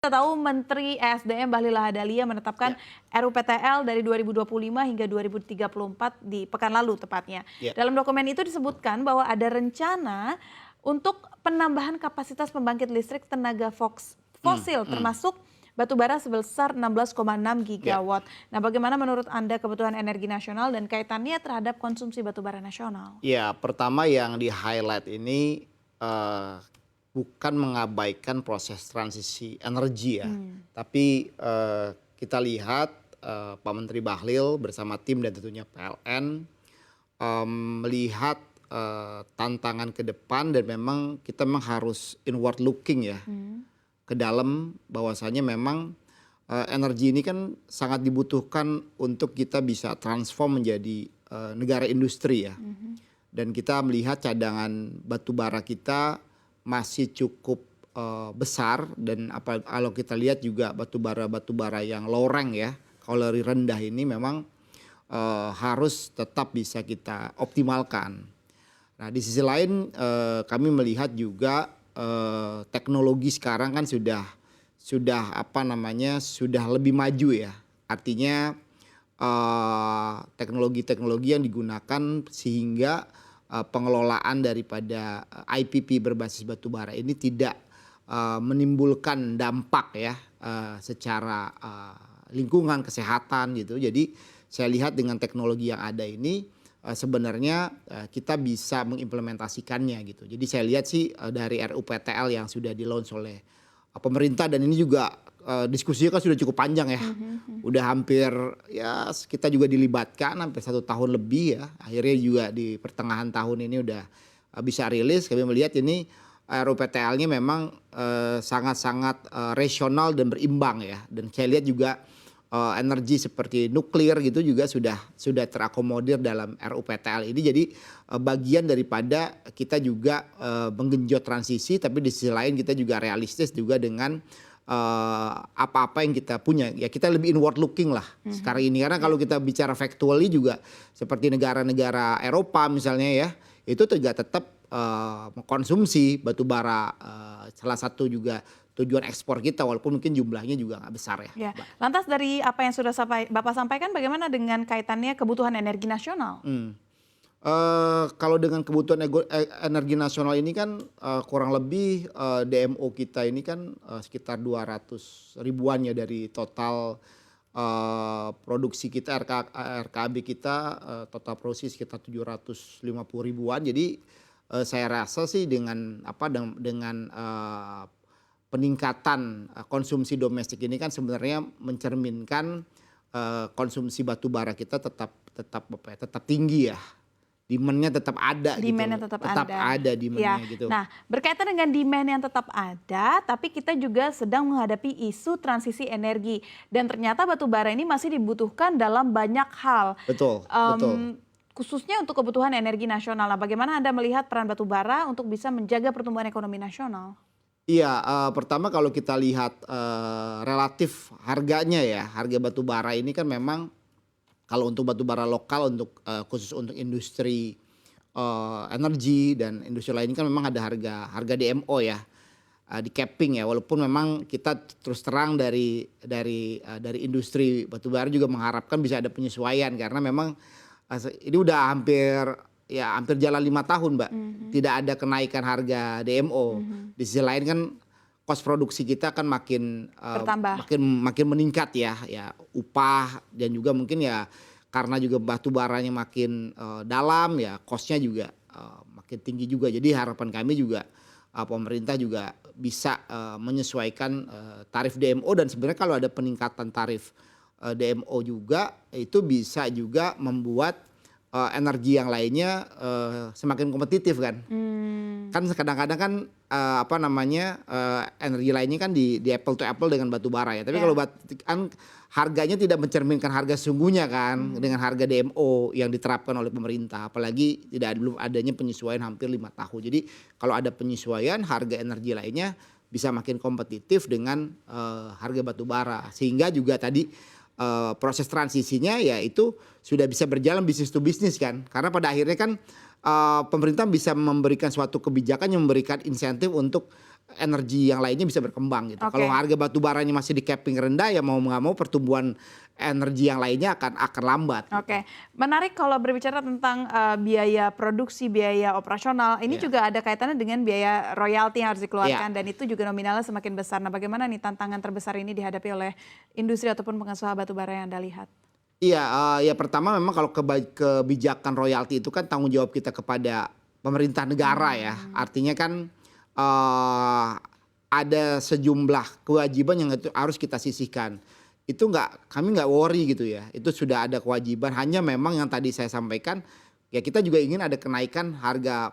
Kita tahu Menteri ESDM Bahlil Lahadalia menetapkan Ya, RUPTL dari 2025 hingga 2034 di pekan lalu tepatnya. ya, Dalam dokumen itu disebutkan bahwa ada rencana untuk penambahan kapasitas pembangkit listrik tenaga hmm, fosil hmm, termasuk batu bara sebesar 16,6 ya, gigawatt. Nah, bagaimana menurut Anda kebutuhan energi nasional dan kaitannya terhadap konsumsi batu bara nasional? ya. Pertama yang di highlight ini eh, bukan mengabaikan proses transisi energi ya, tapi kita lihat Pak Menteri Bahlil bersama tim dan tentunya PLN melihat tantangan ke depan dan memang kita memang harus inward looking ya ke dalam bahwasanya memang energi ini kan sangat dibutuhkan untuk kita bisa transform menjadi negara industri ya. Dan kita melihat cadangan batu bara kita masih cukup besar dan kalau kita lihat juga batu bara yang low rank ya, kalori rendah ini memang harus tetap bisa kita optimalkan. Nah, di sisi lain kami melihat juga teknologi sekarang kan sudah lebih maju ya. Artinya teknologi-teknologi yang digunakan sehingga pengelolaan daripada IPP berbasis batu bara ini tidak menimbulkan dampak ya secara lingkungan, kesehatan gitu. Jadi saya lihat dengan teknologi yang ada ini sebenarnya kita bisa mengimplementasikannya gitu. Jadi saya lihat sih dari RUPTL yang sudah di-launch oleh pemerintah dan ini juga diskusinya kan sudah cukup panjang ya. Udah hampir ya kita juga dilibatkan hampir 1 tahun lebih ya. Akhirnya juga di pertengahan tahun ini udah bisa rilis. Kami melihat ini RUPTL-nya memang sangat-sangat rasional dan berimbang ya. Dan saya lihat juga energi seperti nuklir gitu juga sudah terakomodir dalam RUPTL ini. Jadi bagian daripada kita juga menggenjot transisi, tapi di sisi lain kita juga realistis juga dengan apa-apa yang kita punya. Ya kita lebih inward looking lah sekarang ini. Karena kalau kita bicara factually juga seperti negara-negara Eropa misalnya ya, itu juga tetap mengkonsumsi batu bara, salah satu juga tujuan ekspor kita walaupun mungkin jumlahnya juga nggak besar ya. Ya, lantas dari apa yang sudah Bapak sampaikan, bagaimana dengan kaitannya kebutuhan energi nasional? Kalau dengan kebutuhan energi nasional ini kan kurang lebih DMO kita ini kan sekitar 200 ribuan ya dari total produksi kita RKAB kita total produksi sekitar 750 ribuan. Jadi saya rasa sih dengan peningkatan konsumsi domestik ini kan sebenarnya mencerminkan konsumsi batu bara kita tetap tinggi ya. Demand-nya tetap ada gitu. Demand-nya tetap ada. Demand-nya Ya. gitu. Nah, berkaitan dengan demand yang tetap ada, tapi kita juga sedang menghadapi isu transisi energi. Dan ternyata batu bara ini masih dibutuhkan dalam banyak hal. Betul, betul. Khususnya untuk kebutuhan energi nasional. Nah, bagaimana Anda melihat peran batu bara untuk bisa menjaga pertumbuhan ekonomi nasional? Iya, pertama kalau kita lihat relatif harganya ya, harga batu bara ini kan memang kalau untuk batu bara lokal khusus untuk industri energi dan industri lain kan memang ada harga DMO ya, di capping ya, walaupun memang kita terus terang dari industri batu bara juga mengharapkan bisa ada penyesuaian karena memang ini udah hampir jalan 5 tahun Mbak, tidak ada kenaikan harga DMO. Di sisi lain kan kos produksi kita kan makin meningkat ya upah dan juga mungkin ya karena juga batu baranya makin dalam ya kosnya juga makin tinggi juga. Jadi harapan kami juga pemerintah juga bisa menyesuaikan tarif DMO dan sebenarnya kalau ada peningkatan tarif DMO juga itu bisa juga membuat energi yang lainnya semakin kompetitif kan. Kan kadang-kadang kan energi lainnya kan di apple to apple dengan batu bara ya. Tapi kalau kan harganya tidak mencerminkan harga sesungguhnya kan dengan harga DMO yang diterapkan oleh pemerintah. Apalagi belum adanya penyesuaian hampir 5 tahun. Jadi kalau ada penyesuaian harga energi lainnya bisa makin kompetitif dengan harga batu bara. Sehingga juga tadi proses transisinya ya itu sudah bisa berjalan bisnis to bisnis kan. Karena pada akhirnya kan pemerintah bisa memberikan suatu kebijakan yang memberikan insentif untuk energi yang lainnya bisa berkembang gitu. Oke. Kalau harga batu baranya masih di capping rendah ya mau nggak mau pertumbuhan energi yang lainnya akan lambat. Oke, menarik kalau berbicara tentang biaya produksi, biaya operasional, ini Iya. juga ada kaitannya dengan biaya royalti yang harus dikeluarkan Iya. dan itu juga nominalnya semakin besar. Nah, bagaimana nih tantangan terbesar ini dihadapi oleh industri ataupun pengusaha batu bara yang Anda lihat? Iya, ya pertama memang kalau kebijakan royalti itu kan tanggung jawab kita kepada pemerintah negara ya. Artinya kan ada sejumlah kewajiban yang itu harus kita sisihkan. Itu kami nggak worry gitu ya. Itu sudah ada kewajiban. Hanya memang yang tadi saya sampaikan, ya kita juga ingin ada kenaikan harga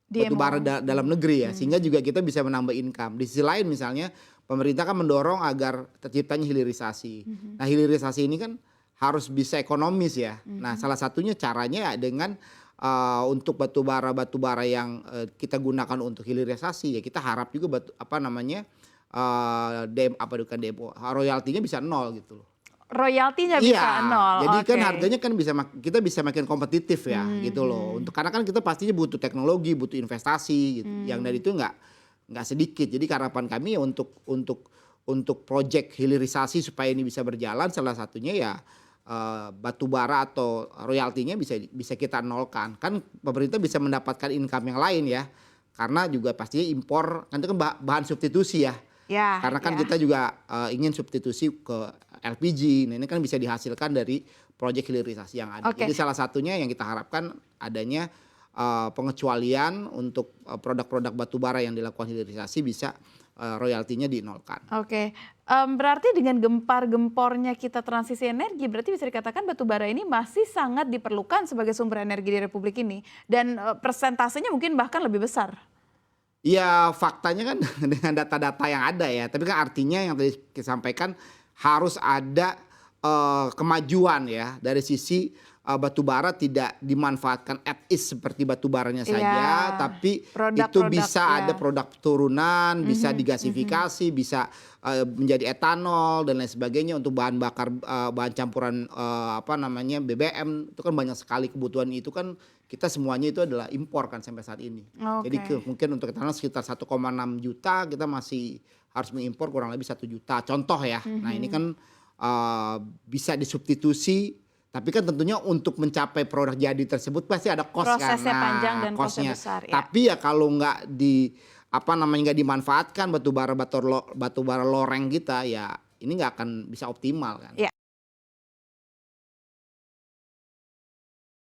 batu DMO. bara dalam negeri ya, sehingga juga kita bisa menambah income. Di sisi lain misalnya pemerintah kan mendorong agar terciptanya hilirisasi. Nah hilirisasi ini kan harus bisa ekonomis ya. Nah salah satunya caranya ya dengan untuk batu bara yang kita gunakan untuk hilirisasi ya kita harap juga bukan DMO, royaltinya bisa nol gitu loh. Royaltinya bisa nol. Jadi kan Oke. harganya kan kita bisa makin kompetitif ya gitu loh. Karena kan kita pastinya butuh teknologi, butuh investasi gitu. Yang dari itu nggak sedikit. Jadi harapan kami ya untuk proyek hilirisasi supaya ini bisa berjalan salah satunya ya batu bara atau royaltinya bisa kita nolkan. Kan pemerintah bisa mendapatkan income yang lain ya. Karena juga pastinya impor kan itu kan bahan substitusi ya. Ya, Karena kan ya. kita juga ingin substitusi ke LPG. Nah ini kan bisa dihasilkan dari proyek hilirisasi yang ada. Oke. Jadi salah satunya yang kita harapkan adanya pengecualian untuk produk-produk batubara yang dilakukan hilirisasi bisa royaltinya dinolkan. Oke, berarti dengan gempar-gempornya kita transisi energi, berarti bisa dikatakan batu bara ini masih sangat diperlukan sebagai sumber energi di Republik ini dan persentasenya mungkin bahkan lebih besar. Ya faktanya kan dengan data-data yang ada ya. Tapi kan artinya yang tadi disampaikan harus ada kemajuan ya dari sisi batu bara tidak dimanfaatkan at is seperti batu baranya saja, Iya, tapi itu produk-produk bisa ya. ada produk turunan, bisa digasifikasi, bisa menjadi etanol dan lain sebagainya untuk bahan bakar bahan campuran BBM itu kan banyak sekali kebutuhan itu kan kita semuanya itu adalah impor kan sampai saat ini. Jadi Oke. mungkin untuk etanol sekitar 1,6 juta kita masih harus mengimpor kurang lebih 1 juta contoh ya. Nah ini kan bisa disubstitusi. Tapi kan tentunya untuk mencapai produk jadi tersebut pasti ada cost kan. Prosesnya panjang dan costnya besar ya. Tapi ya kalau nggak nggak dimanfaatkan batu bara loreng kita ya ini nggak akan bisa optimal kan. Ya,